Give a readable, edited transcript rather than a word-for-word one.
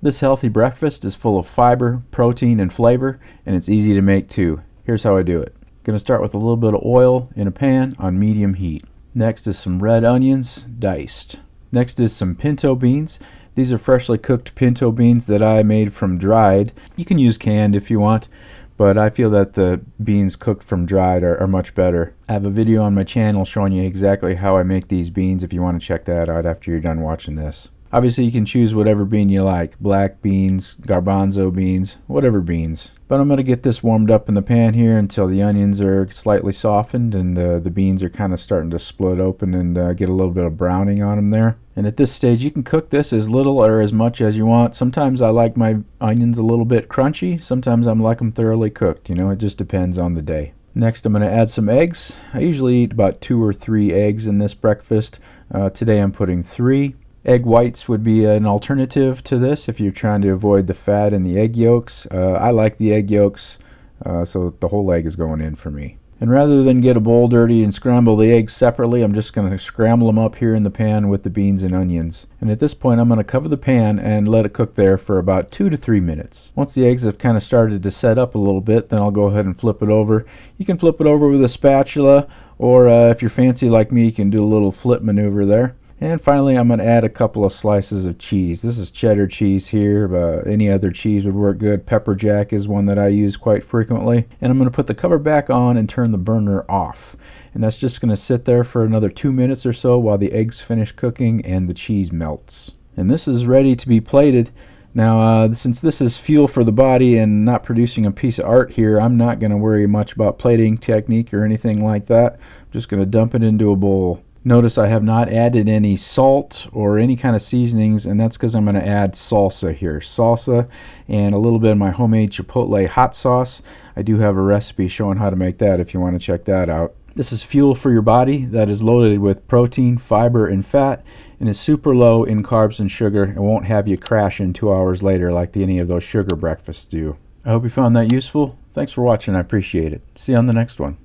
This healthy breakfast is full of fiber, protein, and flavor, and it's easy to make too. Here's how I do it. Going to start with a little bit of oil in a pan on medium heat. Next is some red onions, diced. Next is some pinto beans. These are freshly cooked pinto beans that I made from dried. You can use canned if you want, but I feel that the beans cooked from dried are much better. I have a video on my channel showing you exactly how I make these beans if you want to check that out after you're done watching this. Obviously you can choose whatever bean you like, black beans, garbanzo beans, whatever beans. But I'm going to get this warmed up in the pan here until the onions are slightly softened and the beans are kind of starting to split open and get a little bit of browning on them there. And at this stage you can cook this as little or as much as you want. Sometimes I like my onions a little bit crunchy, sometimes I like them thoroughly cooked. It just depends on the day. Next I'm going to add some eggs. I usually eat about 2 or 3 eggs in this breakfast. Today I'm putting 3. Egg whites would be an alternative to this if you're trying to avoid the fat in the egg yolks. I like the egg yolks, so the whole egg is going in for me. And rather than get a bowl dirty and scramble the eggs separately, I'm just going to scramble them up here in the pan with the beans and onions. And at this point I'm going to cover the pan and let it cook there for about 2 to 3 minutes. Once the eggs have kind of started to set up a little bit, then I'll go ahead and flip it over. You can flip it over with a spatula, or if you're fancy like me, you can do a little flip maneuver there. And finally I'm going to add a couple of slices of cheese. This is cheddar cheese here, but any other cheese would work good. Pepper jack is one that I use quite frequently. And I'm going to put the cover back on and turn the burner off. And that's just going to sit there for another 2 minutes or so while the eggs finish cooking and the cheese melts. And this is ready to be plated. Now since this is fuel for the body and not producing a piece of art here, I'm not going to worry much about plating technique or anything like that. I'm just going to dump it into a bowl. Notice I have not added any salt or any kind of seasonings, and that's because I'm going to add salsa here. Salsa and a little bit of my homemade chipotle hot sauce. I do have a recipe showing how to make that if you want to check that out. This is fuel for your body that is loaded with protein, fiber, and fat, and is super low in carbs and sugar. It won't have you crashing 2 hours later like any of those sugar breakfasts do. I hope you found that useful. Thanks for watching. I appreciate it. See you on the next one.